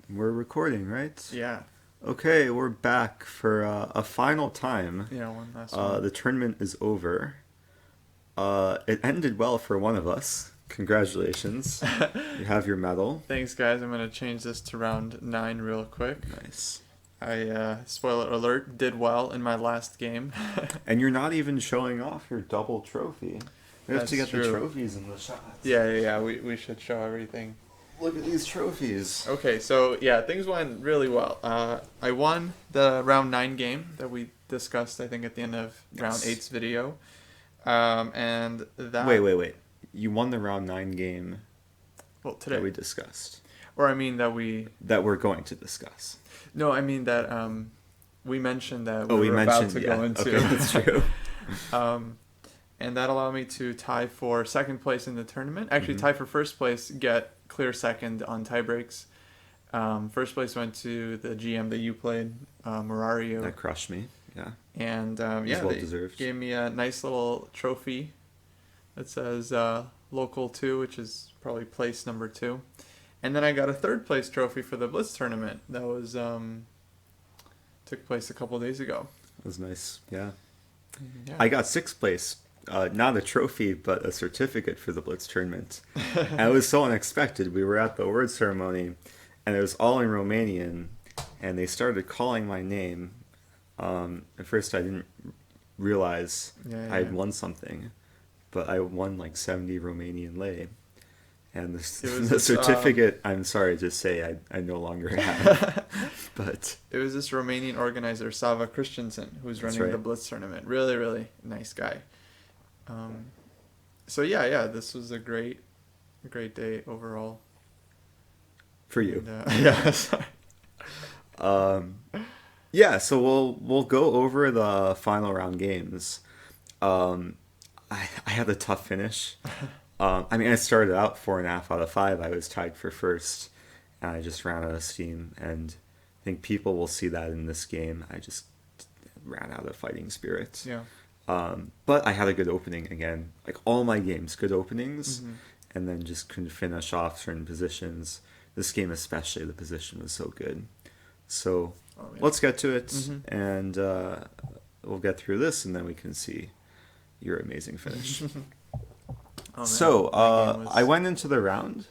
We're recording, right? Yeah. Okay, we're back for a final time. Yeah, one last one. The tournament is over. It ended well for one of us. Congratulations. You have your medal. Thanks, guys. I'm going to change this to round 9 real quick. Nice. I, spoiler alert, did well in my last game. And you're not even showing off your double trophy. We have That's to get true. the trophies in the shots. Yeah. We should show everything. Look at these trophies. Okay, so, yeah, things went really well. I won the round 9 game that we discussed, I think, at the end of round 8's video. And that... Wait. You won the round 9 game Well, today. that we discussed. Or I mean that we... That we're going to discuss. No, I mean that we mentioned that we were mentioned, about to go into... Okay, that's true. And that allowed me to tie for second place in the tournament. Actually, tie for first place, get clear second on tie breaks. First place went to the GM that you played, Murario. That crushed me, yeah. And Well they deserved. gave me a nice little trophy that says local 2, which is probably place number 2. And then I got a third place trophy for the Blitz tournament that was took place a couple days ago. That was nice, yeah. Yeah. I got 6th place. Not a trophy, but a certificate for the Blitz tournament. And it was so unexpected. We were at the award ceremony, and it was all in Romanian, and they started calling my name. At first, I didn't realize I had won something, but I won like 70 Romanian lei. And the certificate, I'm sorry to say, I no longer have. But it was this Romanian organizer, Sava Christensen, who's running the Blitz tournament. Really, really nice guy. So this was a great day overall. For you. And, sorry. Yeah, so we'll go over the final round games. I had a tough finish. I started out 4.5 out of 5. I was tied for first, and I just ran out of steam. And I think people will see that in this game. I just ran out of fighting spirit. Yeah. But I had a good opening again. Like all my games, good openings, and then just couldn't finish off certain positions. This game especially, the position was so good. So let's get to it, and we'll get through this, and then we can see your amazing finish. I went into the round.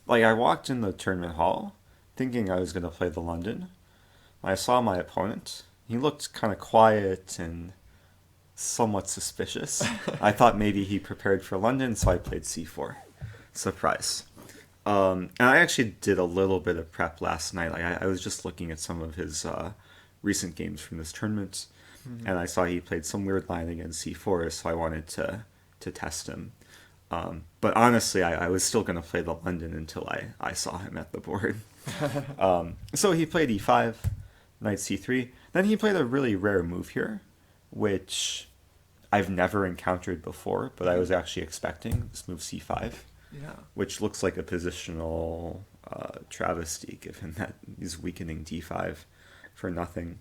Like, I walked in the tournament hall thinking I was going to play the London. I saw my opponent. He looked kind of quiet and somewhat suspicious. I thought maybe he prepared for London, so I played c4. Surprise. And I actually did a little bit of prep last night. Like, I was just looking at some of his recent games from this tournament, and I saw he played some weird line against c4, so I wanted to test him. But honestly, I was still going to play the London until I saw him at the board. So he played e5, knight c3. Then he played a really rare move here, which I've never encountered before, but I was actually expecting this move c5, which looks like a positional travesty, given that he's weakening d5 for nothing.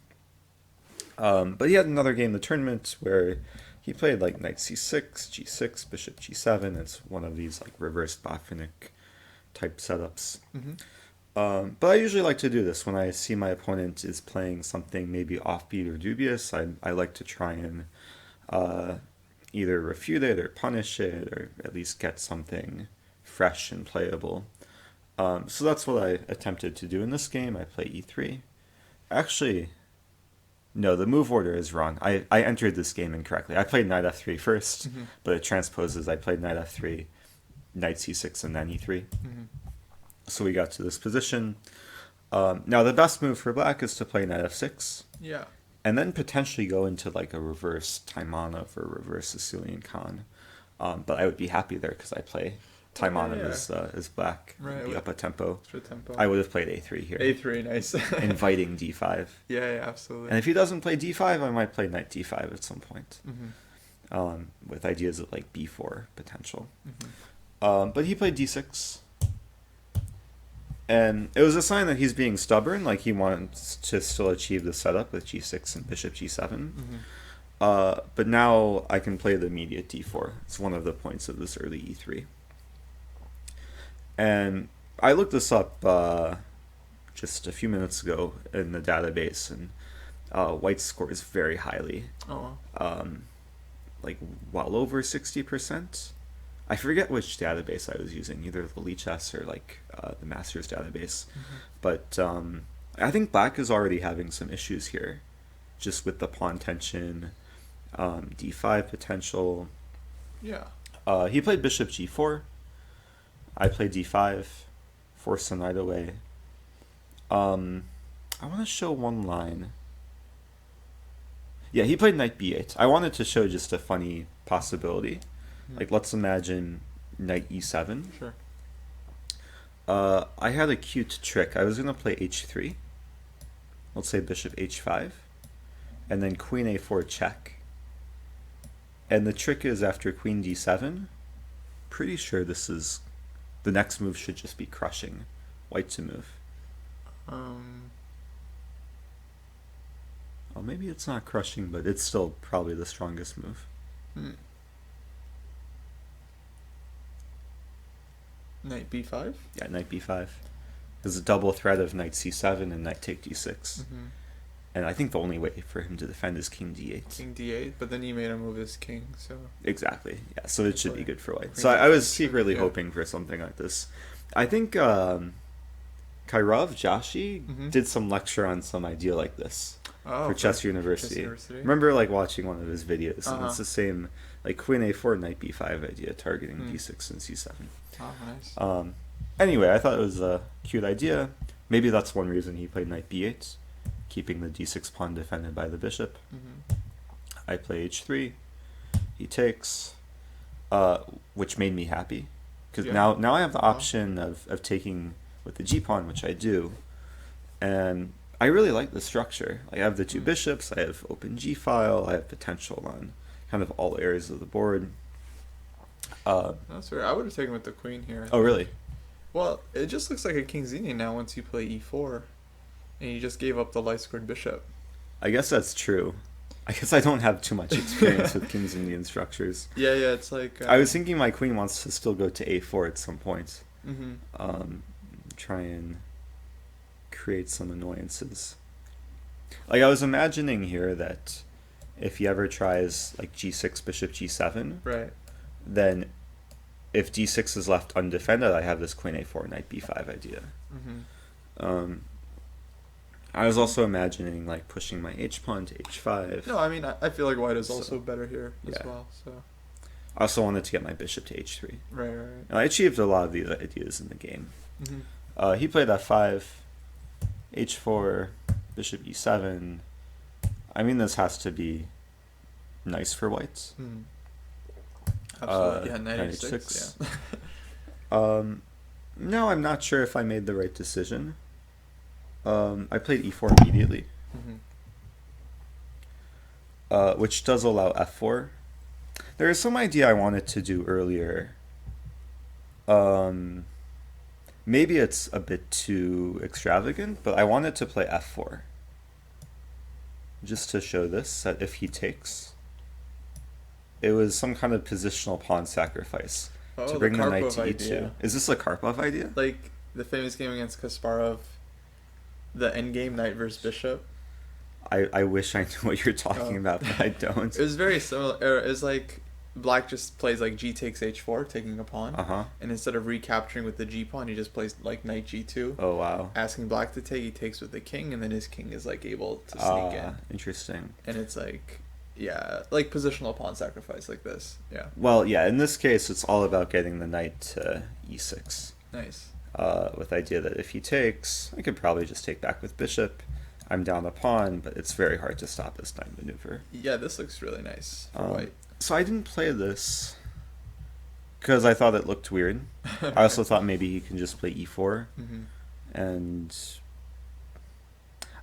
But he had another game in the tournament where he played like knight c6, g6, bishop g7. It's one of these like reverse Botvinnik type setups. But I usually like to do this when I see my opponent is playing something maybe offbeat or dubious. I like to try and either refute it or punish it, or at least get something fresh and playable. So that's what I attempted to do in this game. I play e3. Actually, no, the move order is wrong. I entered this game incorrectly. I played knight f3 first, but it transposes. I played knight f3, knight c6, and then e3. So we got to this position. Now the best move for black is to play knight f6. Yeah. And then potentially go into like a reverse Taimanov or reverse Sicilian Khan. But I would be happy there because I play Taimanov as black. Right. Be up a tempo. Tempo. I would have played a3 here. a3, nice. Inviting d5. Yeah, absolutely. And if he doesn't play d5, I might play knight d5 at some point. With ideas of like b4 potential. But he played d6. And it was a sign that he's being stubborn, like he wants to still achieve the setup with g6 and bishop g7. But now I can play the immediate d4. It's one of the points of this early e3. And I looked this up just a few minutes ago in the database, and white scores very highly, Oh, like well over 60%. I forget which database I was using, either the Lichess or like the Masters database. But I think Black is already having some issues here, just with the pawn tension, d5 potential. yeah. He played bishop g4. I played d5, forced the knight away. I want to show one line. Yeah, he played knight b8. I wanted to show just a funny possibility. Like, let's imagine knight e7. Sure. I had a cute trick. I was going to play h3. Let's say bishop h5. And then queen a4 check. And the trick is after queen d7, pretty sure this is... The next move should just be crushing white to move. Well, maybe it's not crushing, but it's still probably the strongest move. Knight b5? Yeah, knight b5. There's a double threat of knight c7 and knight take d6. And I think the only way for him to defend is king d8. King d8, but then you made him move his king, so... Exactly, yeah, so it should be good for white. Queen So I was d8, secretly yeah. hoping for something like this. I think Kairov Joshi did some lecture on some idea like this for Chess University. Remember like watching one of his videos, and it's the same, like queen a4, knight b5 idea, targeting d6 and c7. Oh, nice. Anyway, I thought it was a cute idea. Maybe that's one reason he played knight b8, keeping the d6 pawn defended by the bishop. I play h3. He takes, which made me happy, because now I have the option of taking with the g pawn, which I do, and I really like the structure. Like, I have the two bishops, I have open g file, I have potential on kind of all areas of the board. That's weird. I would have taken with the queen here. Oh, really? Well, it just looks like a king's Indian now once you play e4, and you just gave up the light squared bishop. I guess that's true. I guess I don't have too much experience with King's Indian structures. Yeah, it's like... I was thinking my queen wants to still go to a4 at some point. Try and create some annoyances. Like, I was imagining here that if he ever tries, like, g6, bishop g7, right, then if d6 is left undefended, I have this queen a4, knight b5 idea. I was also imagining like pushing my h-pawn to h5. No, I mean, I feel like white is also better here as well. So I also wanted to get my bishop to h3. Right. And I achieved a lot of these ideas in the game. He played f5, h4, bishop e7. I mean, this has to be nice for whites. Absolutely. Yeah, knight h6. Yeah. No, I'm not sure if I made the right decision. I played e4 immediately, which does allow f4. There is some idea I wanted to do earlier. Maybe it's a bit too extravagant, but I wanted to play f4. Just to show this, that if he takes, it was some kind of positional pawn sacrifice to bring the knight to e2. Idea. Is this a Karpov idea? Like the famous game against Kasparov, the endgame knight versus bishop. I wish I knew what you're talking about, but I don't. It was very similar. It was like black just plays like g takes h4, taking a pawn. And instead of recapturing with the g pawn, he just plays like knight g2. Oh, wow. Asking black to take, he takes with the king, and then his king is like able to sneak in. Interesting. And it's like, yeah, like positional pawn sacrifice like this. Yeah. Well, yeah, in this case, it's all about getting the knight to e6. Nice. With the idea that if he takes, I could probably just take back with bishop. I'm down a pawn, but it's very hard to stop this knight maneuver. Yeah, this looks really nice for white. So I didn't play this because I thought it looked weird. I also thought maybe he can just play e4. And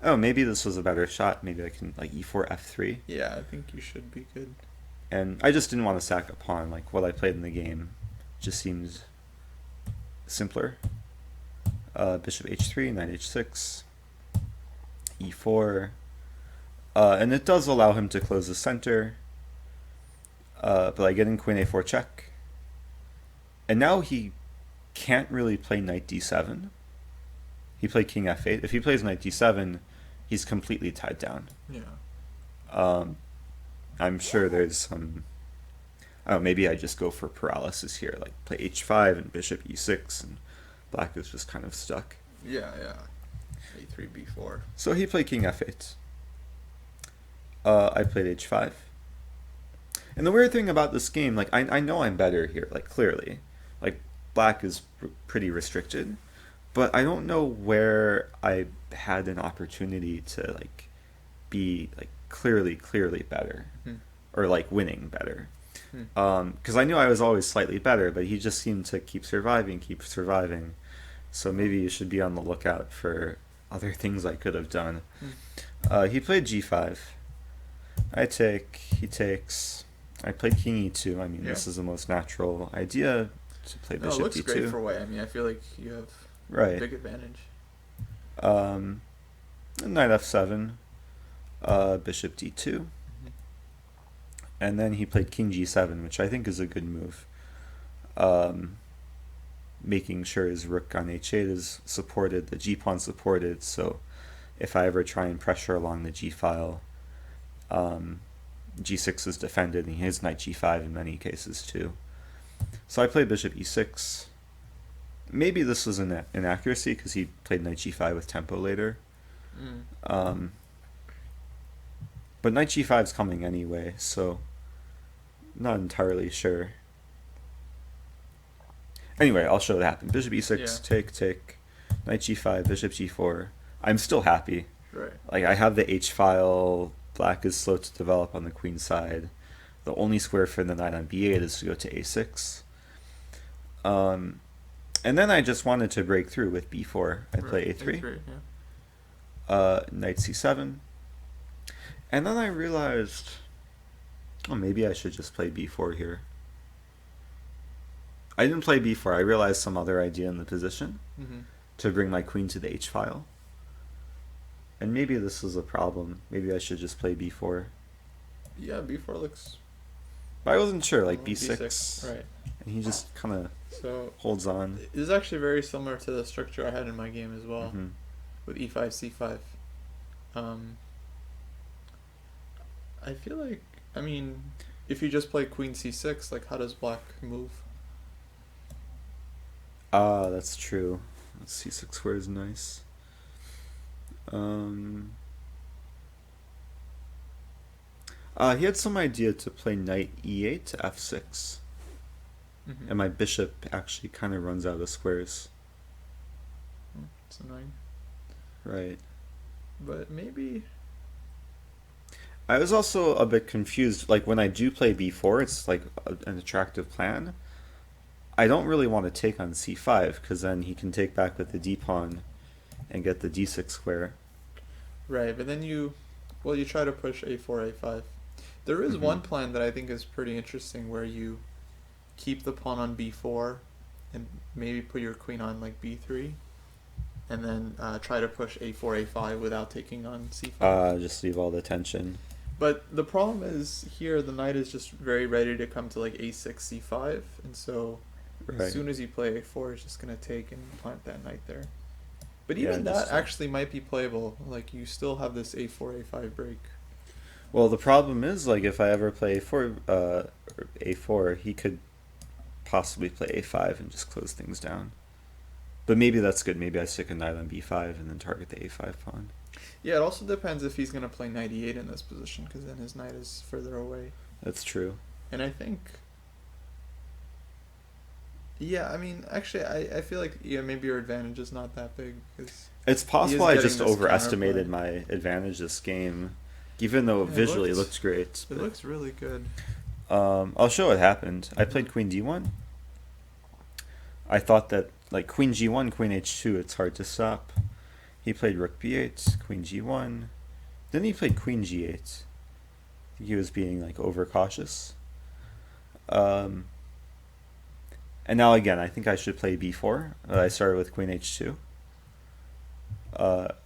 maybe this was a better shot. Maybe I can like e4, f3. Yeah, I think you should be good. And I just didn't want to sack a pawn. Like, what I played in the game just seems simpler. Bishop h3, knight h6, e4. And it does allow him to close the center. But I get in queen a4 check. And now he can't really play knight d7. He played king f8. If he plays knight d7, he's completely tied down. Yeah. Um, I'm sure there's some. Oh, maybe I just go for paralysis here, like play h5 and bishop e6, and black is just kind of stuck. Yeah, yeah. A3, B4. So he played king f8. I played h5. And the weird thing about this game, like I know I'm better here, like clearly, like black is pretty restricted, but I don't know where I had an opportunity to like be like clearly better, or like winning better. Because I knew I was always slightly better, but he just seemed to keep surviving. So maybe you should be on the lookout for other things I could have done. He played g5. I take. He takes. I played king e2. I mean, this is the most natural idea to play bishop d2. It looks great for white. I mean, I feel like you have right. big advantage. Knight f7. Bishop d2. And then he played king g7, which I think is a good move. Making sure his rook on h8 is supported, the g-pawn supported, so if I ever try and pressure along the g-file, g6 is defended, and he has knight g5 in many cases too. So I played bishop e6. Maybe this was an inaccuracy because he played knight g5 with tempo later. But knight g5 is coming anyway, so not entirely sure. Anyway, I'll show what happened. Bishop e6, take, knight g5, bishop g4. I'm still happy. Right. Like, I have the h-file, black is slow to develop on the queen side. The only square for the knight on b8 is to go to a6. And then I just wanted to break through with b4. I play a3. A3, Knight c7. And then I realized, maybe I should just play b4 here. I didn't play b4. I realized some other idea in the position to bring my queen to the h-file. And maybe this is a problem. Maybe I should just play b4. Yeah, b4 looks... But I wasn't sure, like b6. Right. And he just kind of holds on. This is actually very similar to the structure I had in my game as well, with e5, c5. I feel like, I mean, if you just play queen c6, like, how does black move? That's true. c6 square is nice. He had some idea to play knight e8 to f6. And my bishop actually kind of runs out of squares. It's annoying. Right. But maybe... I was also a bit confused. Like, when I do play b4, it's like an attractive plan. I don't really want to take on c5, because then he can take back with the d-pawn and get the d6 square. Right, but then you try to push a4, a5. There is one plan that I think is pretty interesting where you keep the pawn on b4 and maybe put your queen on like b3 and then try to push a4, a5 without taking on c5. Just leave all the tension. But the problem is here the knight is just very ready to come to like a6, c5, and so as soon as you play a4, it's just going to take and plant that knight there. But even that actually might be playable. Like, you still have this a4, a5 break. Well, the problem is, like, if I ever play a4, he could possibly play a5 and just close things down. But maybe that's good. Maybe I stick a knight on b5 and then target the a5 pawn. Yeah, it also depends if he's going to play knight e8 in this position, because then his knight is further away. That's true. And I think... Yeah, I mean, actually, I feel like maybe your advantage is not that big. Cause it's possible I just overestimated my advantage this game, even though visually it looks great. It looks really good. I'll show what happened. I played queen d1. I thought that, like, queen g1, queen h2, it's hard to stop. He played rook b8, queen g1. Then he played queen g8. I think he was being, like, overcautious. And now again, I think I should play b4. I started with queen h2.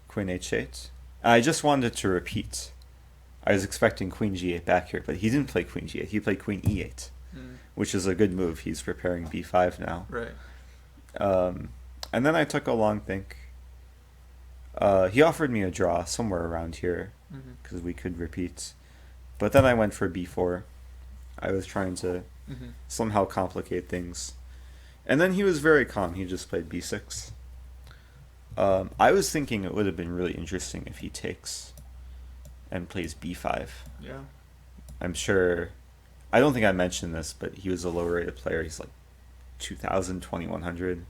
Queen h8. I just wanted to repeat. I was expecting queen g8 back here, but he didn't play queen g8. He played queen e8, which is a good move. He's preparing b5 now. Right. And then I took a long think. He offered me a draw somewhere around here Mhm. because we could repeat. But then I went for b4. I was trying to Mhm. somehow complicate things. And then he was very calm. He just played b6. I was thinking it would have been really interesting if he takes and plays b5. Yeah. I'm sure. I don't think I mentioned this, but he was a lower rated player. He's like 2,000, 2,100.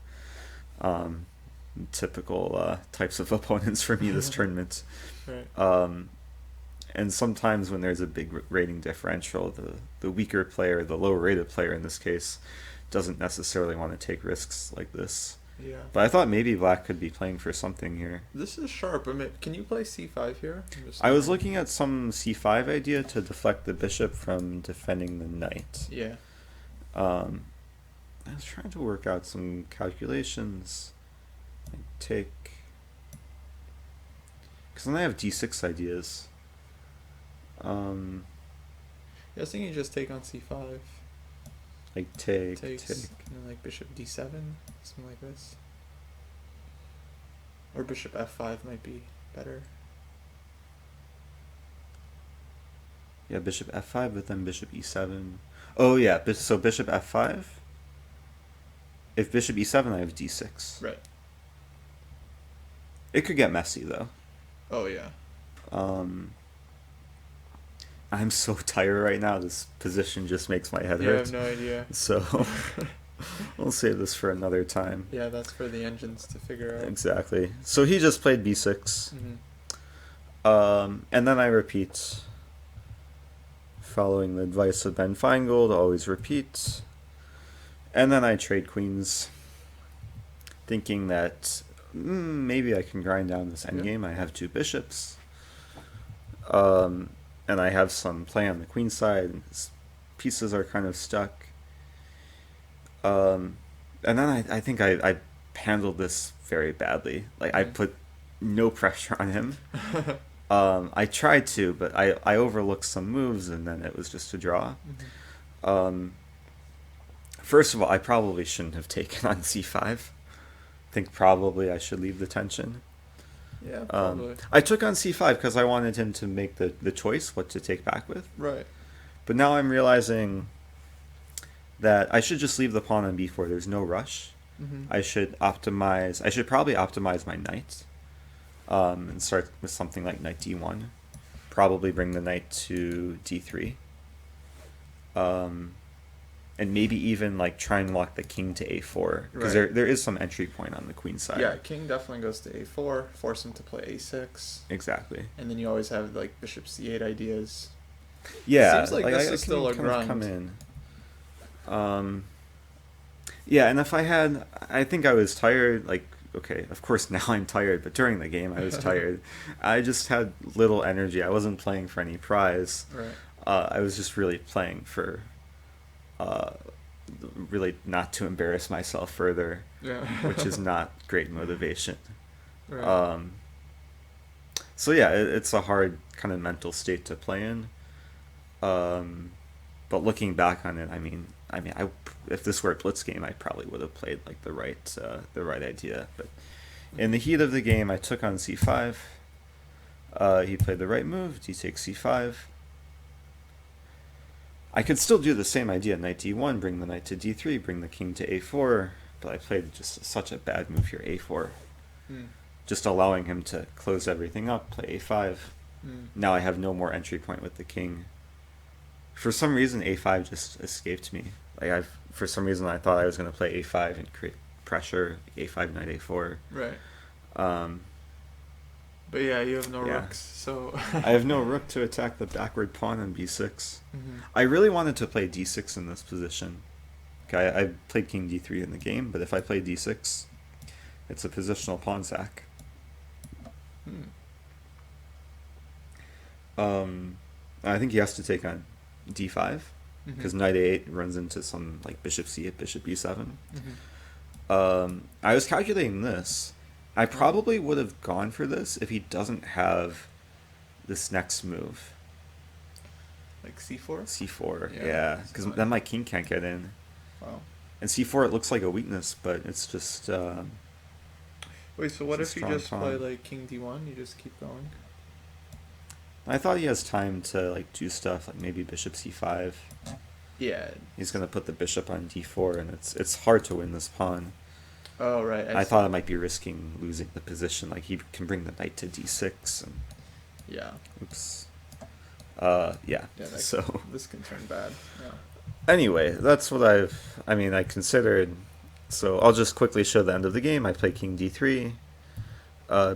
Um, Typical types of opponents for me this tournament. Right. And sometimes when there's a big rating differential, the weaker player, the lower rated player in this case, doesn't necessarily want to take risks like this. Yeah. But I thought maybe black could be playing for something here. This is sharp. I mean, can you play c5 here? I was looking at some c5 idea to deflect the bishop from defending the knight. Yeah. Um, I was trying to work out some calculations. Like take... Because then I have d6 ideas. Yeah, I was thinking you just take on c5. Like take. Takes, and then like bishop d7, something like this. Or bishop f5 might be better. Yeah, bishop f5, but then bishop e7. Oh yeah, so bishop f5. If bishop e7, I have d6. Right. It could get messy though. Oh yeah. I'm so tired right now. This position just makes my head Yeah, I hurt. have no idea. So we'll save this for another time. Yeah, that's for the engines to figure out. Exactly. So he just played b6. And then I repeat. Following the advice of Ben Feingold, always repeat. And then I trade queens. Thinking that maybe I can grind down this endgame. I have two bishops. And I have some play on the queen side. And his pieces are kind of stuck. And then I think I handled this very badly. Like, I put no pressure on him. I tried to, but I overlooked some moves, and then it was just a draw. First of all, I probably shouldn't have taken on c5. I think probably I should leave the tension. Yeah, probably. I took on c5 because I wanted him to make the choice what to take back with. Right. But now I'm realizing that I should just leave the pawn on b4. There's no rush. I should optimize. I should probably optimize my knight. And start with something like knight d1. Probably bring the knight to d3. And maybe even like try and lock the king to a4. Because there is some entry point on the queen side. Yeah, king definitely goes to a4. Force him to play a6. Exactly. And then you always have like bishop c8 ideas. Yeah. Seems like this is still a grind. Come in. Yeah, and if I think I was tired, like, okay, of course now I'm tired, but during the game I was tired. I just had little energy. I wasn't playing for any prize. Right. I was just really playing for, really not to embarrass myself further, Yeah. which is not great motivation. Right. So yeah, it's a hard kind of mental state to play in. But looking back on it, I mean, if this were a blitz game, I probably would have played like the right idea. But in the heat of the game, I took on c5. He played the right move. D takes c5. I could still do the same idea: knight d1, bring the knight to d3, bring the king to a4. But I played just such a bad move here, a4. Just allowing him to close everything up, play a5. Now I have no more entry point with the king. For some reason, a5 just escaped me. Like for some reason, I thought I was going to play a5 and create pressure, a5, knight, a4. Right. But yeah, you have no Yeah. rooks, so... I have no rook to attack the backward pawn on b6. I really wanted to play d6 in this position. Okay, I played king d3 in the game, but if I play d6, it's a positional pawn sack. I think he has to take on d5, because knight a8 runs into some like bishop c8, bishop b7. I was calculating this. I probably would have gone for this if he doesn't have this next move. Like c4? c4, Yeah, yeah, that's because fine. then my king can't get in. Wow. And c4, it looks like a weakness, but it's just... Wait, Wait, so what It's a if you strong just play pawn. like king d1? You just keep going. I thought he has time to like do stuff like maybe bishop c5. Yeah. He's gonna put the bishop on d4, and it's hard to win this pawn. Oh right, I I see. thought I might be risking losing the position. Like he can bring the knight to d6, and Yeah. oops. Yeah. Yeah. So This can turn bad. Yeah. anyway, that's what I mean, I considered. So I'll just quickly show the end of the game. I play king d3,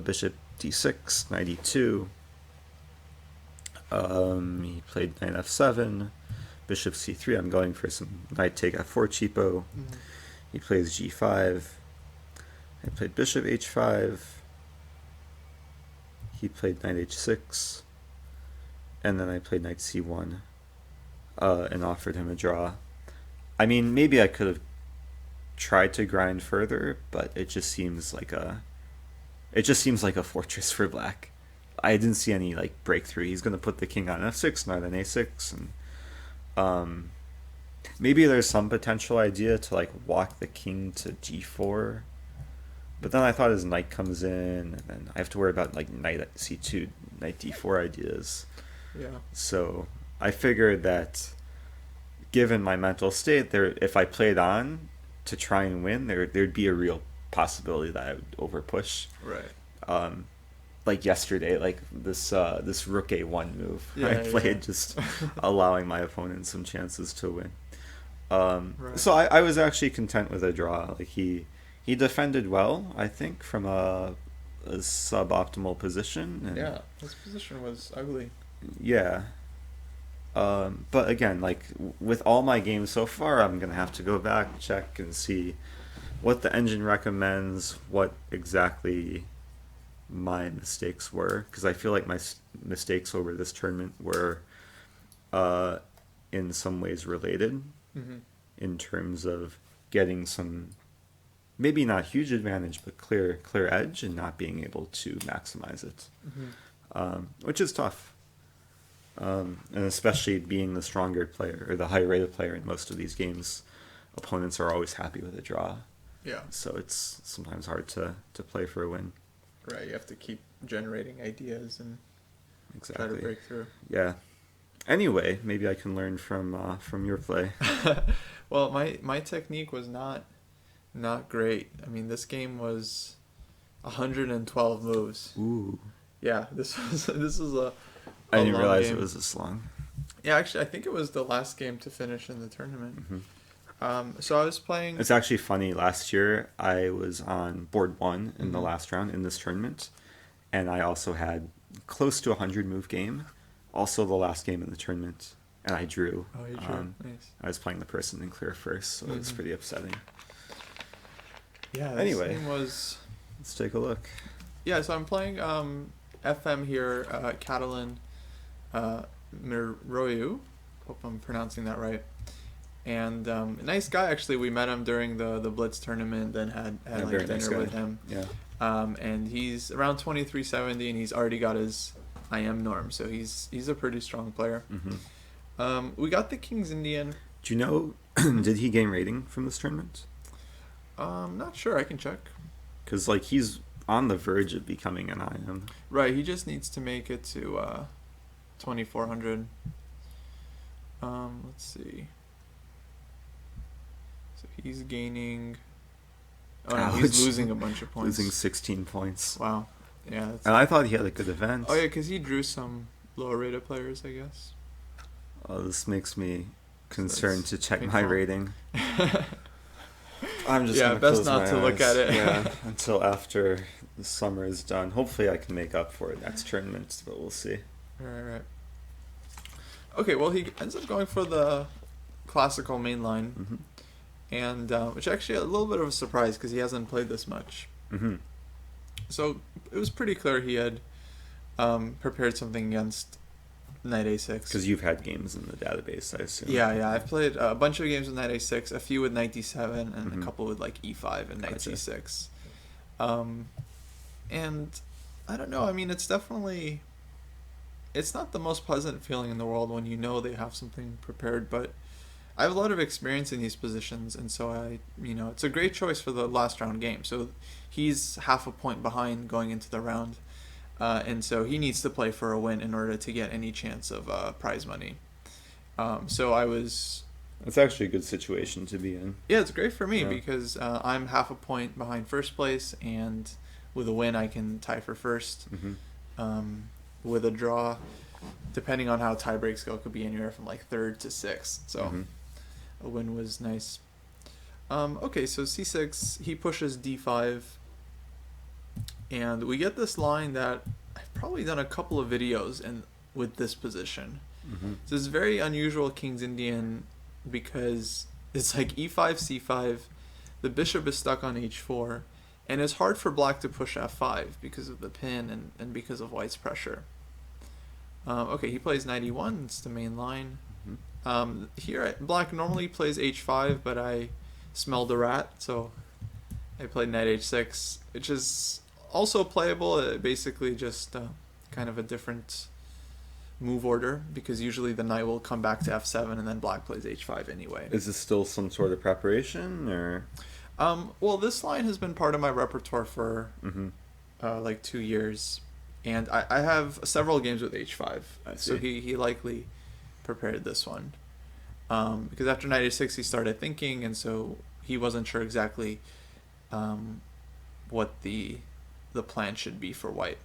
bishop d6, knight e2. He played knight f7, bishop c3. I'm going for some knight take f4 cheapo. Mhm. He plays g5. I played bishop h5. He played knight h6. And then I played knight c1 and offered him a draw. I mean, maybe I could have tried to grind further, but it just seems like a fortress for black. I didn't see any like breakthrough. He's gonna put the king on f6, knight on a6, and maybe there's some potential idea to like walk the king to g4. But then I thought his knight comes in, and then I have to worry about like knight at c2, knight d4 ideas. Yeah. So I figured that given my mental state, if I played on to try and win, there'd be a real possibility that I would overpush. Right. Like yesterday, like this rook a1 move Yeah, I played, yeah. just allowing my opponent some chances to win. Right. So I was actually content with a draw. Like he defended well, I think, from a suboptimal position. And Yeah. This position was ugly. yeah. But again, like with all my games so far, I'm gonna have to go back, check, and see what the engine recommends, what exactly my mistakes were, because I feel like my mistakes over this tournament were, in some ways related, Mm-hmm. in terms of getting some maybe not huge advantage, but clear edge, and not being able to maximize it, which is tough. And especially being the stronger player or the higher rated player in most of these games, opponents are always happy with a draw. Yeah. So it's sometimes hard to play for a win. Right. You have to keep generating ideas and try to Exactly. break through. Yeah. Anyway, maybe I can learn from your play. Well, my technique was not great. I mean, this game was 112 moves. Ooh. Yeah, this was a I didn't long realize game. it was this long. Yeah, actually, I think it was the last game to finish in the tournament. So I was playing. It's actually funny. Last year, I was on board one in the last round in this tournament, and I also had close to a 100 move game, also the last game in the tournament, and I drew. Oh, you drew. Nice. I was playing the person in clear first, so it was pretty upsetting. Yeah. This Anyway. game was. Let's take a look. Yeah, so I'm playing FM here, Catalan Miroyu. Hope I'm pronouncing that right. And nice guy, actually. We met him during the Blitz tournament, then had like very dinner nice guy. with him. Yeah. And he's around 2370, and he's already got his IM norm, so he's a pretty strong player. We got the King's Indian. Do you know, did he gain rating from this tournament? Not sure. I can check. Because like he's on the verge of becoming an IM. Right, he just needs to make it to 2400. Let's see. So he's gaining. Oh no, he's Ouch. losing a bunch of points. Losing 16 points. Wow. Yeah. That's... And I thought he had a good event. Oh yeah, because he drew some lower rated players, I guess. Oh, this makes me concerned to check my painful. rating. I'm just Yeah, gonna best close not my to look eyes. at it. Yeah, until after the summer is done. Hopefully, I can make up for it next tournament, but we'll see. Right. Okay, well he ends up going for the classical main line, and which actually a little bit of a surprise because he hasn't played this much. So it was pretty clear he had prepared something against knight a6. Because you've had games in the database, I assume. Yeah. I've played a bunch of games with knight a6, a few with knight d7, and a couple with like e5 and knight Gotcha. c6. And I don't know. I mean, it's definitely. It's not the most pleasant feeling in the world when you know they have something prepared, but I have a lot of experience in these positions, and so it's a great choice for the last round game. So he's half a point behind going into the round, and so he needs to play for a win in order to get any chance of prize money. So I was. It's actually a good situation to be in. Yeah, it's great for me Yeah. because I'm half a point behind first place, and with a win, I can tie for first. With a draw, depending on how tie breaks go, it could be anywhere from like third to sixth. So a win was nice. Okay, so c6, he pushes d5, and we get this line that I've probably done a couple of videos with this position. So it's very unusual King's Indian because it's like e5, c5, the bishop is stuck on h4, and it's hard for black to push f5 because of the pin and because of white's pressure. Okay, he plays knight e1, it's the main line. Here, black normally plays h5, but I smelled a rat, so I played knight h6, which is also playable, basically just kind of a different move order, because usually the knight will come back to f7 and then black plays h5 anyway. Is this still some sort of preparation, or? Well, this line has been part of my repertoire for like 2 years, and I have several games with h5, so he likely prepared this one. Because after knight h6 he started thinking, and so he wasn't sure exactly what the plan should be for white.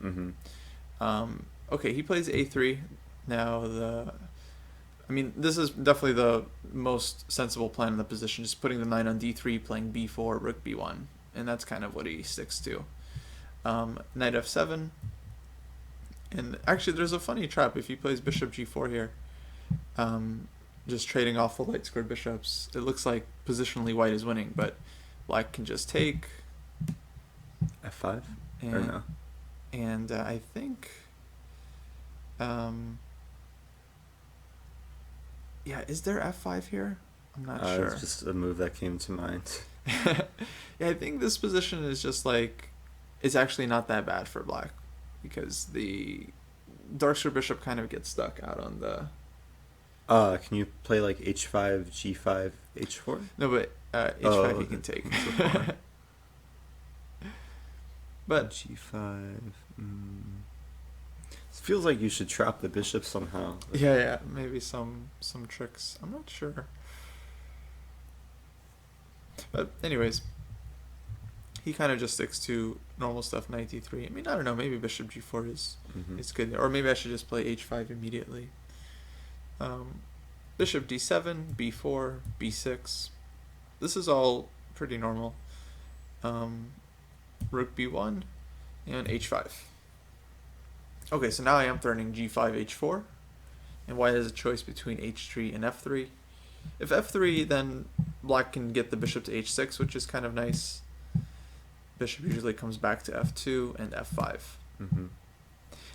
Okay, he plays a3. Now this is definitely the most sensible plan in the position, just putting the knight on d3, playing b4, rook b1, and that's kind of what he sticks to. Knight f7, and actually there's a funny trap if he plays bishop g4 here, just trading off the light squared bishops. It looks like positionally white is winning, but black can just take f5 and, or no? And I think yeah, is there f5 here? I'm not sure. It's just a move that came to mind. Yeah, I think this position is just like, it's actually not that bad for black, because the dark square bishop kind of gets stuck out on the... Can you play like h5, g5, h4? No, but h5 he can take. But g5... It feels like you should trap the bishop somehow. Yeah, maybe some tricks. I'm not sure. But anyways, he kind of just sticks to normal stuff, knight d3. I mean, I don't know, maybe bishop g4 is good. Or maybe I should just play h5 immediately. Bishop d7, b4, b6. This is all pretty normal. Rook b1 and h5. Okay, so now I am threatening g5, h4, and white has a choice between h3 and f3. If f3, then black can get the bishop to h6, which is kind of nice. Bishop usually comes back to f2 and f5.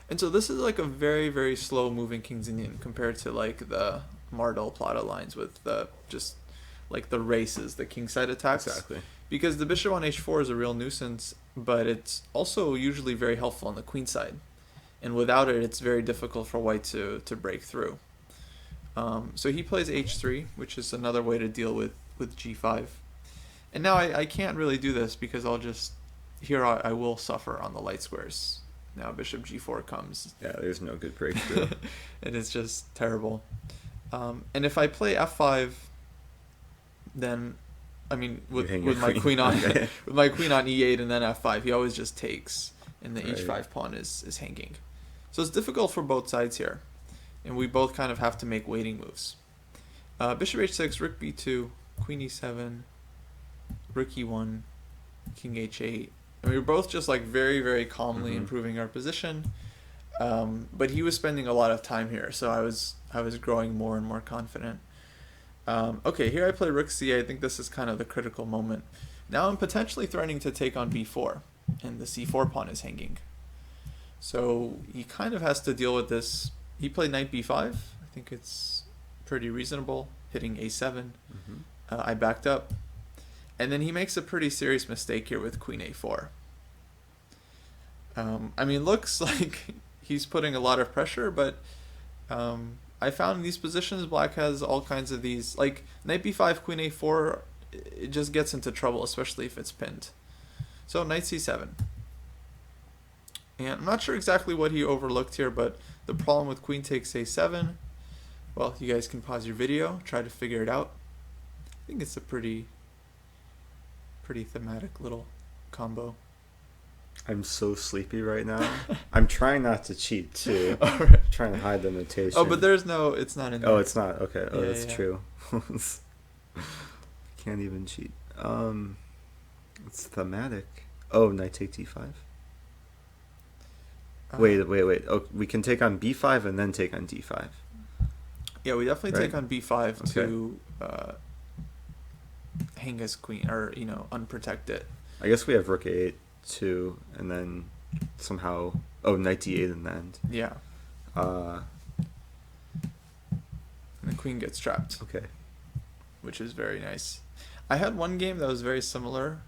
And so this is like a very, very slow moving King's Indian compared to like the Mardal-Plata lines with the just like the races, the kingside attacks. Exactly. Because the bishop on h4 is a real nuisance, but it's also usually very helpful on the queen side. And without it, it's very difficult for white to break through. So he plays h3, which is another way to deal with g5. And now I can't really do this because I'll just... Here I will suffer on the light squares. Now bishop g4 comes. Yeah, there's no good breakthrough. And it's just terrible. And if I play f5, then... I mean, with my queen on with my queen on e8 and then f5, he always just takes, and the h5 pawn is hanging. So it's difficult for both sides here, and we both kind of have to make waiting moves. Bishop h6, rook b2, queen e7, rook e1, king h8. And we were both just like very, very calmly improving our position. But he was spending a lot of time here, so I was growing more and more confident. Okay, here I play rook c. I think this is kind of the critical moment. Now I'm potentially threatening to take on b4, and the c4 pawn is hanging. So he kind of has to deal with this. He played knight b5. I think it's pretty reasonable, hitting a7. I backed up. And then he makes a pretty serious mistake here with queen a4. I mean, looks like he's putting a lot of pressure, but I I found in these positions, black has all kinds of these, like knight b5, queen a4. It just gets into trouble, especially if it's pinned. So knight c7. And I'm not sure exactly what he overlooked here, but the problem with queen takes a7, well, you guys can pause your video, try to figure it out. I think it's a pretty thematic little combo. I'm so sleepy right now. I'm trying not to cheat too. All right. Trying to hide the notation. Oh, but it's not in there. Oh, it's not. Okay. Oh, Yeah, that's yeah. true. Can't even cheat. It's thematic. Oh, knight take d5. Wait. Oh, we can take on b5 and then take on d5. Yeah, we definitely Right? take on b5 Okay. to hang his queen, or unprotect it. I guess we have rook a8 too, and then somehow knight d8 in the end. Yeah, Uh, and the queen gets trapped, okay. which is very nice. I had one game that was very similar,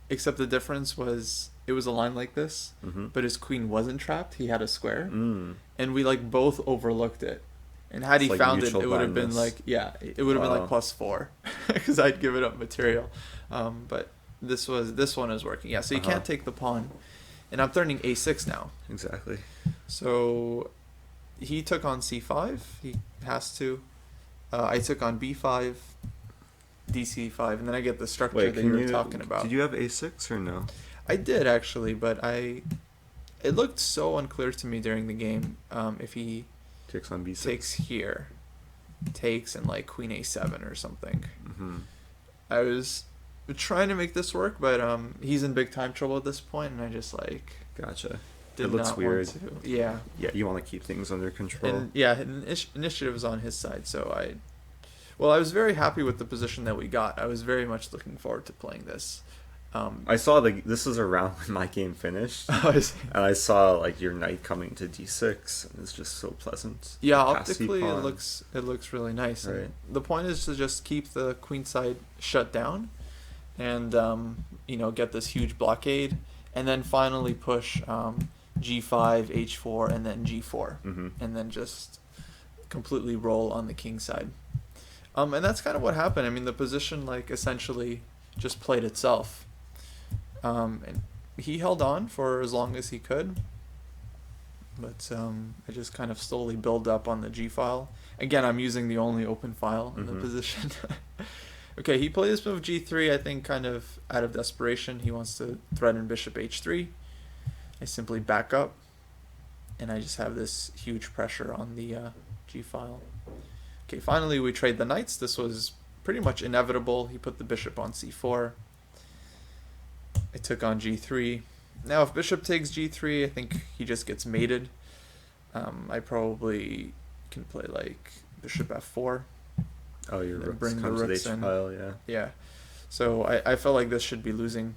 except the difference was it was a line like this, Mm-hmm. but his queen wasn't trapped. He had a square, Mm. and we like both overlooked it. And had It's he like found it, mutual it would have been blindness. it would have been Wow. like +4, because I'd given up material. But this one is working. Yeah, so you Uh-huh. can't take the pawn, and I'm turning a6 now. Exactly. So he took on c5. He has to. I took on b5, dc5, and then I get the structure Wait, that can you you? were talking about. Did you have a6 or no? I did actually, but it looked so unclear to me during the game. If he Takes on b6. takes here, takes and like queen a7 or something. Mm-hmm. I was trying to make this work, but he's in big time trouble at this point, and I just Gotcha. did It looks not weird. want to. Yeah, Yeah, you want to keep things under control. and yeah, initiative was on his side, so I was very happy with the position that we got. I was very much looking forward to playing this. I saw this is around when my game finished, and I saw like your knight coming to d6, and it's just so pleasant. Yeah, Pass optically pawn. it looks really nice. And Right. the point is to just keep the queen side shut down, and get this huge blockade, and then finally push g5, h4, and then g4, Mm-hmm. and then just completely roll on the king side. And that's kind of what happened. I mean, the position like essentially just played itself. And he held on for as long as he could, but I just kind of slowly build up on the G file. Again, I'm using the only open file in the Mhm. position. Okay, he played this move G3, I think kind of out of desperation. He wants to threaten bishop H3. I simply back up, and I just have this huge pressure on the G file. Okay, finally we trade the knights. This was pretty much inevitable. He put the bishop on C4. I took on G3. Now if bishop takes G3, I think he just gets mated. I probably can play like bishop F4. Oh, your Then rooks bring the comes to the rooks H in. file, yeah. Yeah. So I felt like this should be losing.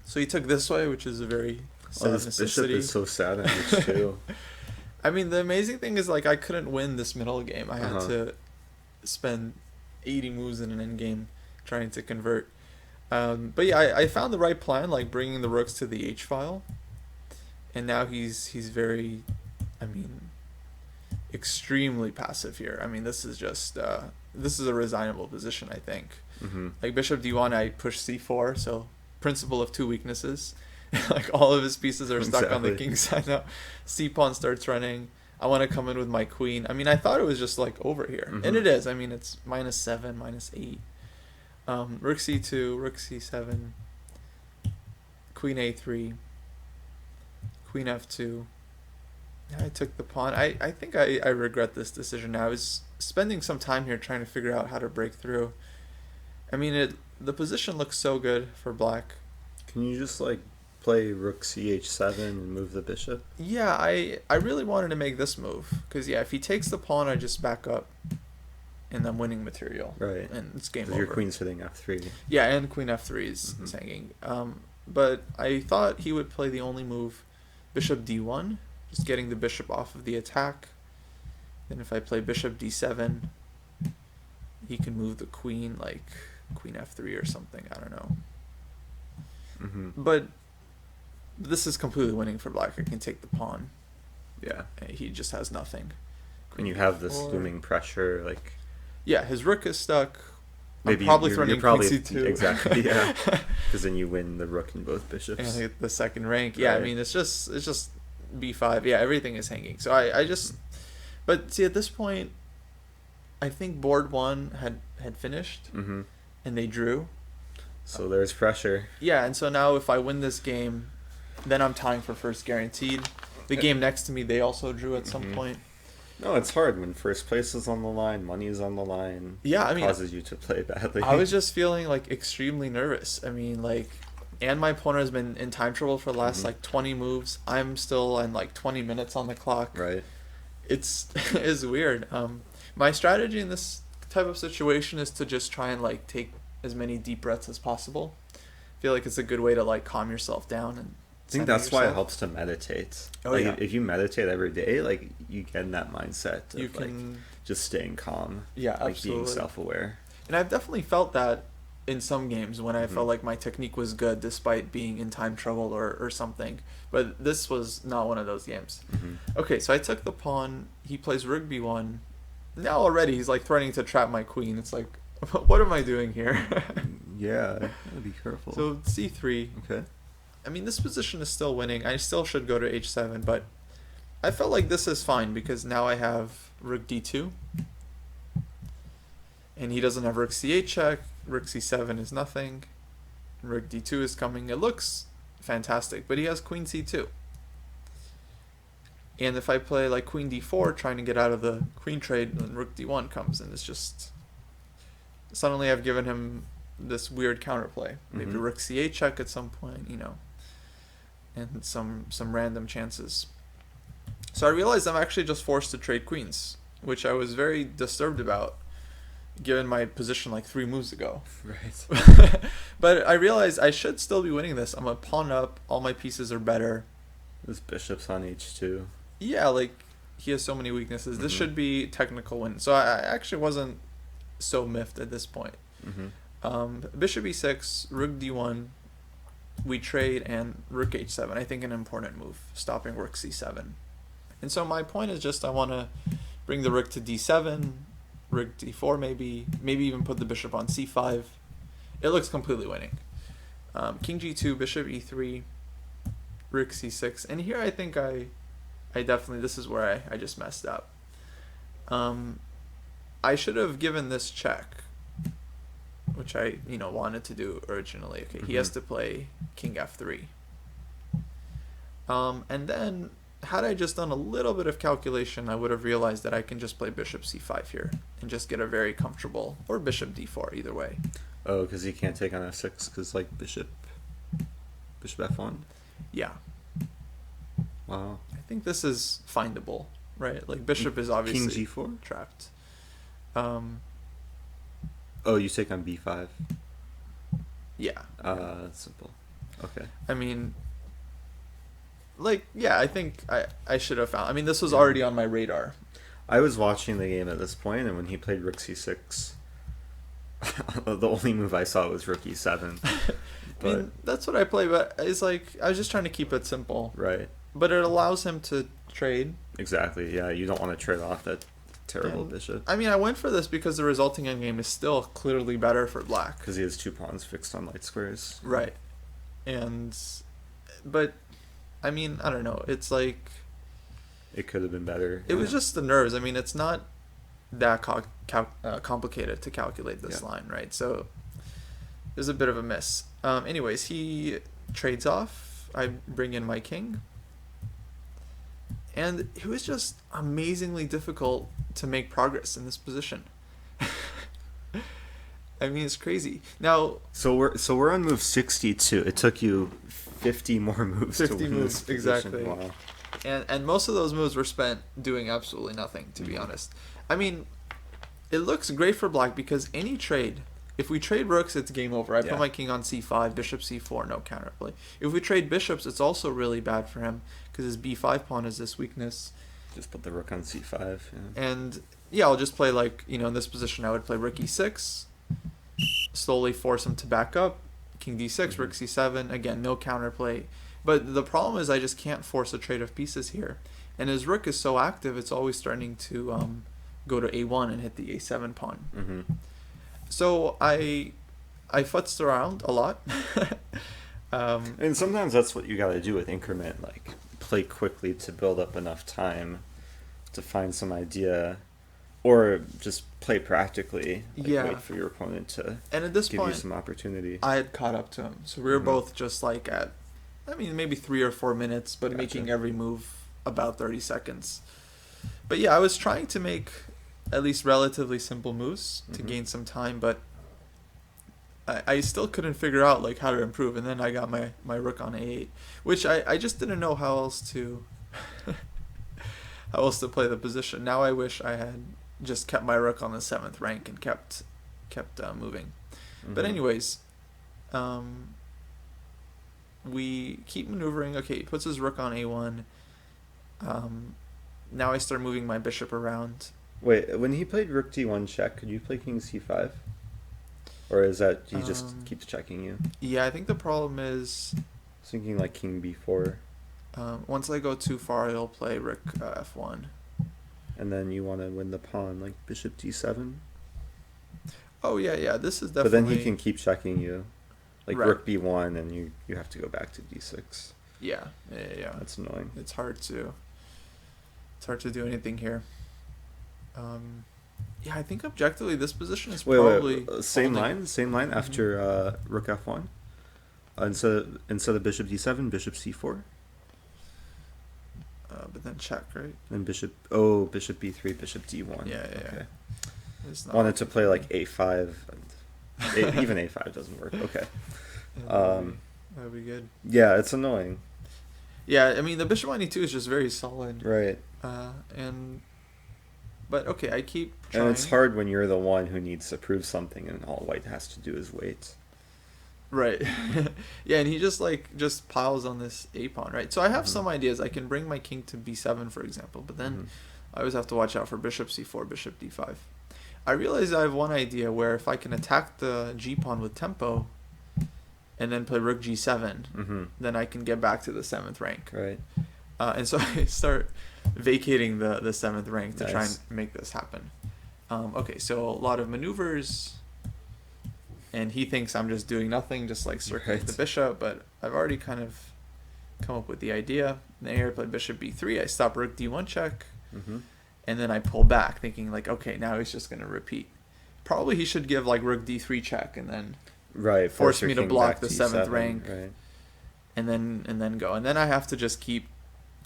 So he took this way, which is a very sad Oh, this necessity. bishop is so sad on H2. I mean, the amazing thing is like I couldn't win this middle game. I had Uh-huh. to spend 80 moves in an endgame trying to convert. But yeah, I found the right plan, like bringing the rooks to the H file, and now he's very, I mean, extremely passive here. I mean, this is just this is a resignable position, I think. Mm-hmm. Like bishop d1, I push c4, so principle of two weaknesses. Like all of his pieces are stuck on the Exactly. king side now. C pawn starts running. I want to come in with my queen. I mean, I thought it was just like over here, Mhm. and it is. I mean, it's -7, -8. Rook c2, rook c7, queen a3, queen f2. I took the pawn. I think I regret this decision now. I was spending some time here trying to figure out how to break through. I mean, the position looks so good for black. Can you just like play rook ch7 and move the bishop? Yeah, I really wanted to make this move because yeah, if he takes the pawn, I just back up, and I'm winning material. Right. And it's game Because over. your queen's hitting f3. Yeah, and queen f3 is Mhm. hanging. But I thought he would play the only move, bishop d1, just getting the bishop off of the attack. Then if I play bishop d7, he can move the queen, like queen f3 or something. I don't know. Mm-hmm. But this is completely winning for black. I can take the pawn. Yeah. He just has nothing. And you have this Or- looming pressure, like Yeah, his rook is stuck. maybe I'm probably you're threatening probably queen c2. exactly, yeah, because then you win the rook and both And bishops. I get the second rank. Yeah, I Right. mean it's just b5. Yeah, everything is hanging. So I just, but see at this point, I think board one had finished Mm-hmm. and they drew. So there's pressure. Yeah, and so now if I win this game, then I'm tying for first guaranteed. The game next to me, they also drew at some Mhm. point. No, it's hard when first place is on the line, money is on the line. Yeah, I mean, causes you to play badly. I was just feeling like extremely nervous. I mean, like, and my opponent has been in time trouble for the last Mhm. like 20 moves. I'm still in like 20 minutes on the clock. right. It's it's weird. My strategy in this type of situation is to just try and like take as many deep breaths as possible. I feel like it's a good way to like calm yourself down and. I think center that's why it yourself. helps to meditate. Oh, like, yeah. if you meditate every day, like you get in that mindset of You like can, just staying calm, yeah, like absolutely. being self-aware. And I've definitely felt that in some games when I Mhm. felt like my technique was good despite being in time trouble or something. But this was not one of those games. Mm-hmm. Okay, so I took the pawn. He plays rook b1. Now already he's like threatening to trap my queen. It's like, what am I doing here? Yeah, gotta be careful. So c3. okay. I mean, this position is still winning. I still should go to h7, but I felt like this is fine because now I have rook d2. And he doesn't have rook c8 check. Rook c7 is nothing. Rook d2 is coming. It looks fantastic, but he has queen c2. And if I play like queen d4, trying to get out of the queen trade, then rook d1 comes, and it's just... Suddenly I've given him this weird counterplay. Maybe Mhm. rook c8 check at some point, you know. And some random chances. So I realized I'm actually just forced to trade queens, which I was very disturbed about, given my position like 3 moves ago. Right. But I realized I should still be winning this. I'm a pawn up. All my pieces are better. This bishop's on h2. Yeah, like he has so many weaknesses. This Mhm. should be technical win. So I actually wasn't so miffed at this point. Mm-hmm. Bishop e6, rook d1. We trade and rook h7. I think an important move, stopping rook c7. And so my point is just I want to bring the rook to d7, rook d4 maybe even put the bishop on c5. It looks completely winning. King g2, bishop e3, rook c6. And here I think I definitely, this is where I just messed up. I should have given this check, which I wanted to do originally. Okay, he has Mhm. to play king f3. And then had I just done a little bit of calculation, I would have realized that I can just play bishop c5 here and just get a very comfortable, or bishop d4, either way. Oh, because he can't take on f6 because like bishop f1. Yeah, Wow. I think this is findable, right? Like bishop is obviously King g4. trapped. Oh, you take on b5. Yeah. That's simple. Okay. I mean, like, yeah, I think I should have found. I mean, this was already on my radar. I was watching the game at this point, and when he played rook c6, the only move I saw was rook e7. I mean, that's what I play, but it's like I was just trying to keep it simple. Right. But it allows him to trade. Exactly. Yeah, you don't want to trade off that terrible And, bishop I mean, I went for this because the resulting endgame is still clearly better for black. because he has 2 pawns fixed on light squares. Right. But, I mean, I don't know. It's like, It could have been better. it was just the nerves. I mean, it's not that complicated to calculate this Yeah. line, right? So, there's a bit of a miss. Anyways, he trades off. I bring in my king. And it was just amazingly difficult to make progress in this position. I mean, it's crazy. Now, So we're on move 62. It took you 50 more moves. 50 to win moves, this position. exactly. Wow. and most of those moves were spent doing absolutely nothing, to be honest. I mean, it looks great for black because any trade, if we trade rooks, it's game over. I Yeah. put my king on c5, bishop c4, no counterplay. If we trade bishops, it's also really bad for him because his b5 pawn is this weakness. Just put the rook on c5. Yeah. And yeah, I'll just play like, in this position I would play rook e6, slowly force him to back up, king d6, rook c7, again, no counterplay. But the problem is I just can't force a trade of pieces here. And his rook is so active, it's always starting to go to a1 and hit the a7 pawn. Mm-hmm. So I futzed around a lot. And sometimes that's what you got to do with increment, like play quickly to build up enough time to find some idea, or just play practically. Like Yeah. wait for your opponent to And at this give you point, some opportunity. I had caught up to him. So we were Mhm. both just like at, I mean, maybe 3 or 4 minutes, but Gotcha. making every move about 30 seconds. But yeah, I was trying to make at least relatively simple moves to Mhm. gain some time, but I still couldn't figure out like how to improve. And then I got my rook on a8, which I just didn't know how else to how else to play the position. Now I wish I had just kept my rook on the 7th rank and kept moving. But Mhm. anyways, we keep maneuvering. Okay, he puts his rook on a1. Now I start moving my bishop around. Wait, when he played rook d1 check, could you play king c5? Or is that he just keeps checking you? Yeah, I think the problem is I was thinking like king b4, once I go too far, he'll play rook f1. and then you want to win the pawn, like bishop d7. Oh yeah, this is But definitely. then he can keep checking you, like Right. rook b1, and you have to go back to d6. Yeah. That's annoying. It's hard to do anything here. Yeah, I think objectively this position is probably Same holding. line after rook f1. Instead of bishop d7, bishop c4, But then check, right? and bishop b3, bishop d1. Yeah. Okay. It's not Wanted to play like a5, and even a5 doesn't work. Okay. That'd be good. Yeah, it's annoying. Yeah, I mean the bishop on e2 is just very solid. Right. But okay, I keep trying. And it's hard when you're the one who needs to prove something, and all white has to do is wait. Right. Yeah, and he just piles on this a pawn, right? So I have Mhm. some ideas. I can bring my king to b7, for example, but then Mhm. I always have to watch out for bishop c4, bishop d5. I realize I have one idea where if I can attack the g pawn with tempo and then play rook g7, Mhm. then I can get back to the 7th rank. Right. And so I start vacating the 7th rank to try and Nice. make this happen. Okay, so a lot of maneuvers, and he thinks I'm just doing nothing, just like circling Right. the bishop, but I've already kind of come up with the idea. Then here I play bishop b3, I stop rook d1 check, Mhm. and then I pull back thinking like, okay, now he's just going to repeat. Probably he should give like rook d3 check and then Right. force your me to king block back the to 7th e7, rank. Right. and then go. And then I have to just keep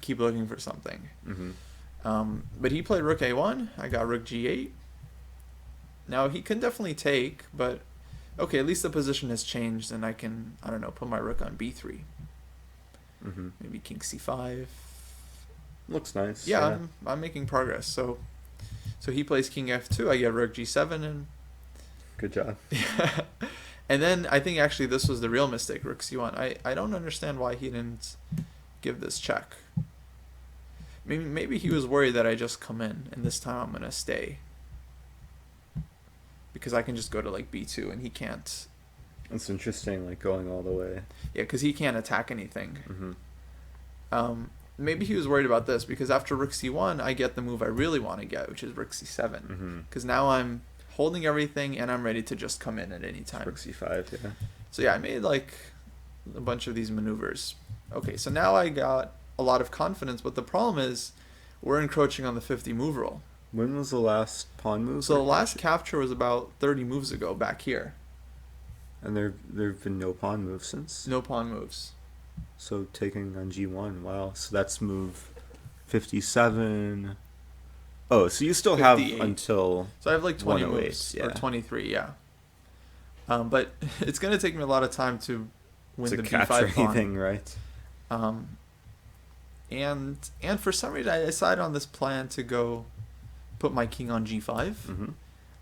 looking for something. Mhm. But he played rook a1. I got rook g8. Now he can definitely take, but okay, at least the position has changed, and I can, I don't know, put my rook on b3. Mhm. Maybe king c5. Looks nice. Yeah, I'm making progress. So he plays king f2. I get rook g7, and Good job. and then I think actually this was the real mistake, rook c1. I don't understand why he didn't give this check. Maybe he was worried that I just come in and this time I'm gonna stay because I can just go to like b2 and he can't. It's interesting, like going all the way. Yeah, because he can't attack anything. Mhm. Maybe he was worried about this because after rook c1 I get the move I really want to get, which is rook c7. Mhm. Because now I'm holding everything and I'm ready to just come in at any time. Rook c5. Yeah. So yeah, I made like a bunch of these maneuvers. Okay, so now I got a lot of confidence, but the problem is we're encroaching on the 50 move rule. When was the last pawn move? So the last capture was about 30 moves ago back here. And there've been no pawn moves since. No pawn moves. So taking on g1. Wow. So that's move 57. Oh, so you still have 58. until. So I have like 20 108, moves, yeah. or 23, yeah. But it's going to take me a lot of time to win to the capture b5 pawn. anything, right? And for some reason I decided on this plan to go put my king on g5. Mhm.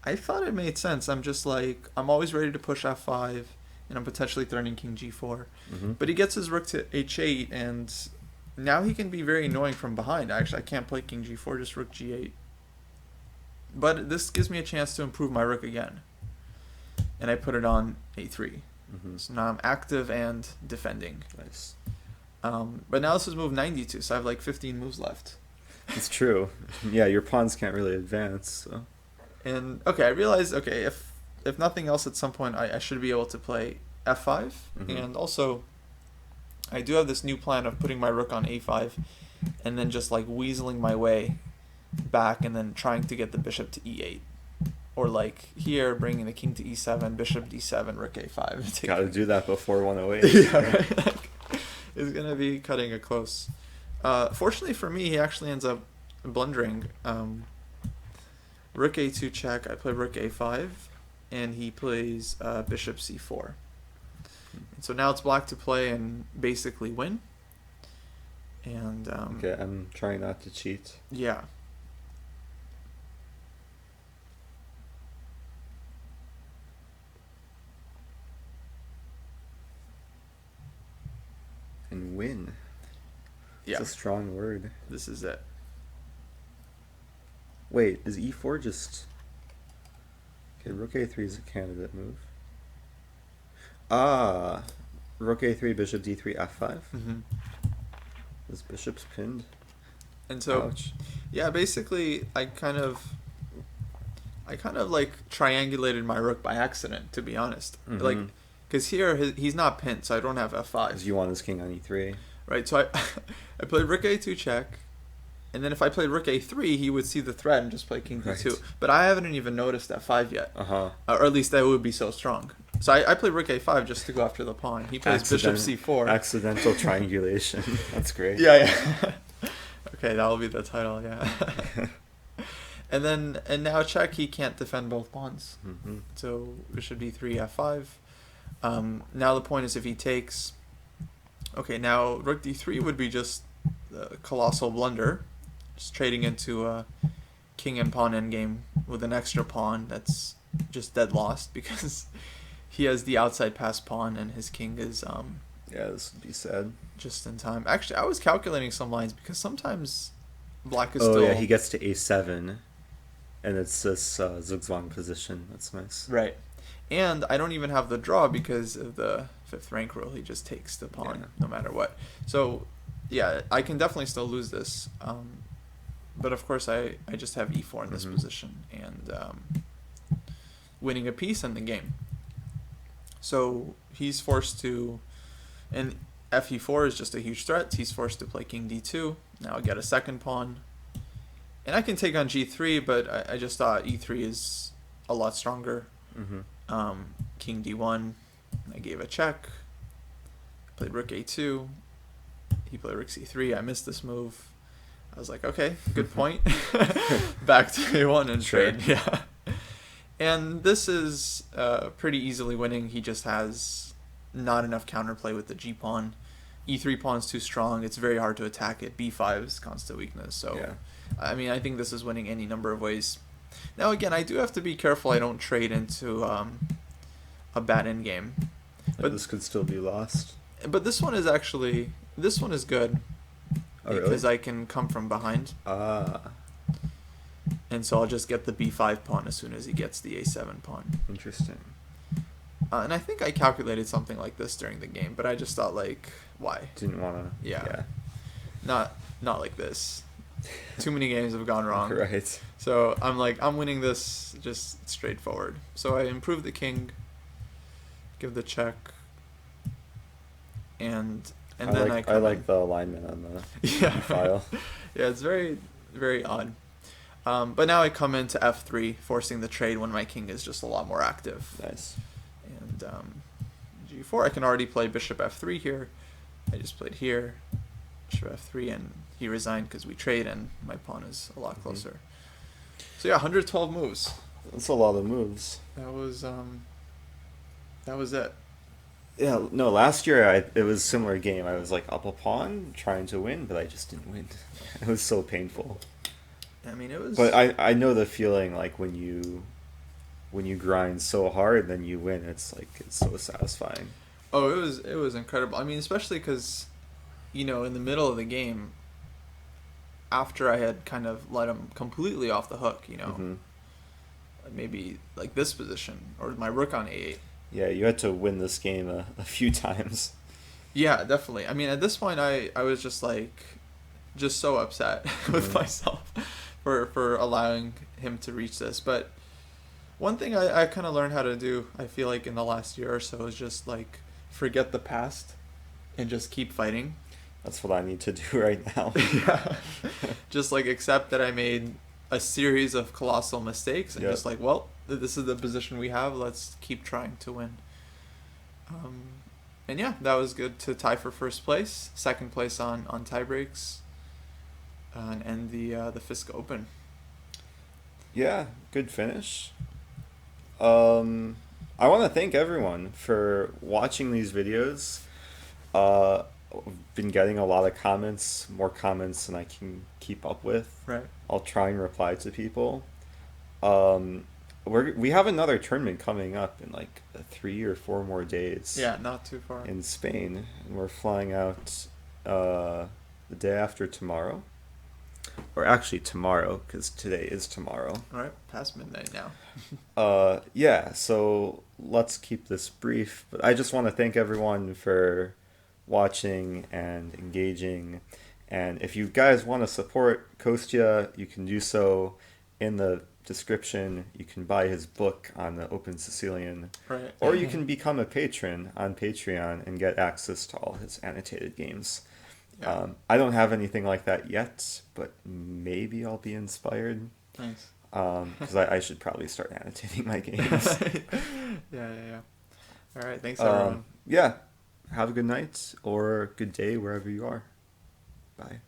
I thought it made sense. I'm just like, I'm always ready to push f5, and I'm potentially threatening king g4. Mhm. But he gets his rook to h8, and now he can be very annoying from behind. Actually, I can't play king g4, just rook g8. But this gives me a chance to improve my rook again. And I put it on a3. Mhm. So now I'm active and defending. Nice. But now this is move 92, so I have like 15 moves left. It's true. Yeah, your pawns can't really advance. So. And okay, I realized okay if nothing else, at some point I should be able to play f5, and also I do have this new plan of putting my rook on a5, and then just like weaseling my way back, and then trying to get the bishop to e8, or like here bringing the king to e7, bishop d7, rook a5. Got to do that before 108. Yeah, right. Like, it's gonna be cutting it close. Fortunately for me, he actually ends up blundering. Rook a2 check. I play rook a5, and he plays bishop c4. And so now it's black to play and basically win. And okay, I'm trying not to cheat. yeah. And win. Yeah. It's a strong word. This is it. Wait, is e4 just... Okay, rook a3 is a candidate move. Ah, rook a3, bishop d3, f5. This bishop's pinned. And so, Ouch. yeah, basically, I kind of like triangulated my rook by accident, to be honest. Like, because here he's not pinned, so I don't have f5. Because you want his king on e3. Right, so I played rook a2 check, and then if I played rook a3, he would see the threat and just play king d2. Right. But I haven't even noticed f5 yet. Uh-huh. Or at least that would be so strong. So I played rook a5 just to go after the pawn. He plays bishop c4. Accidental triangulation. That's great. Yeah. Okay, that will be the title, yeah. And now check, he can't defend both pawns. So bishop d3, f5. Now the point is if he takes... Okay, now rook d3 would be just a colossal blunder. Just trading into a king and pawn endgame with an extra pawn that's just dead lost because he has the outside pass pawn and his king is Yeah, this would be sad. just in time. Actually, I was calculating some lines because sometimes black is Oh still... yeah, he gets to a7, and it's this zugzwang position. That's nice. Right. And I don't even have the draw because of the fifth rank rule. He just takes the pawn no matter what. So, yeah, I can definitely still lose this. But of course, I just have e4 in this position and winning a piece in the game. So he's forced to... And fe4 is just a huge threat. He's forced to play king d2. Now I get a second pawn. And I can take on g3, but I just thought e3 is a lot stronger. King d1. I gave a check. Played rook a2. He played rook c3. I missed this move. I was like, okay, good point. Back to a1 and trade. Yeah. And this is pretty easily winning. He just has not enough counterplay with the g pawn. E3 pawn's too strong. It's very hard to attack it. b5 is constant weakness. So, yeah. I mean, I think this is winning any number of ways. Now, again, I do have to be careful I don't trade into a bad endgame. But this could still be lost. But this one is actually... This one is good. Oh, because really? I can come from behind. Ah. And so I'll just get the b5 pawn as soon as he gets the a7 pawn. Interesting. And I think I calculated something like this during the game, but I just thought, like, why? Didn't want to... Yeah. Not like this. Too many games have gone wrong. Right. So I'm like, I'm winning this just straightforward. So I improve the king, give the check, and then I like the alignment on the file. Yeah, it's very, very odd. But now I come into f3, forcing the trade when my king is just a lot more active. Nice. And g4, I can already play bishop f3 here. I just played here, bishop f3, and he resigned because we trade, and my pawn is a lot closer. So yeah, 112 moves. That's a lot of moves. That was it. Yeah, no, last year it was a similar game. I was like up a pawn trying to win, but I just didn't win. It was so painful. I mean, it was... But I know the feeling, like when you grind so hard, then you win. It's like, it's so satisfying. Oh, it was incredible. I mean, especially because, in the middle of the game, after I had kind of let him completely off the hook, maybe like this position, or my rook on a8. Yeah, you had to win this game a few times. Yeah, definitely. I mean, at this point, I was just like, just so upset with myself for allowing him to reach this. But one thing I kind of learned how to do, I feel like in the last year or so, is just like forget the past and just keep fighting. That's what I need to do right now. Yeah. Just like accept that I made a series of colossal mistakes and Yep. just like, well, this is the position we have. Let's keep trying to win. And yeah, that was good to tie for first place, second place on tie breaks, and end the FISCA Open. Yeah, good finish. I want to thank everyone for watching these videos. I've been getting a lot of comments, more comments than I can keep up with. Right. I'll try and reply to people. We have another tournament coming up in like 3 or 4 more days. Yeah, not too far. In Spain, and we're flying out the day after tomorrow, or actually tomorrow, because today is tomorrow. All right, past midnight now. Yeah, so let's keep this brief, but I just want to thank everyone for watching and engaging, and if you guys want to support Kostya, you can do so in the description. You can buy his book on the Open Sicilian, Right. or you can become a patron on Patreon and get access to all his annotated games. Yeah. I don't have anything like that yet, but maybe I'll be inspired. Nice. Because I should probably start annotating my games. Yeah. All right, thanks everyone. Yeah, have a good night or good day wherever you are. Bye.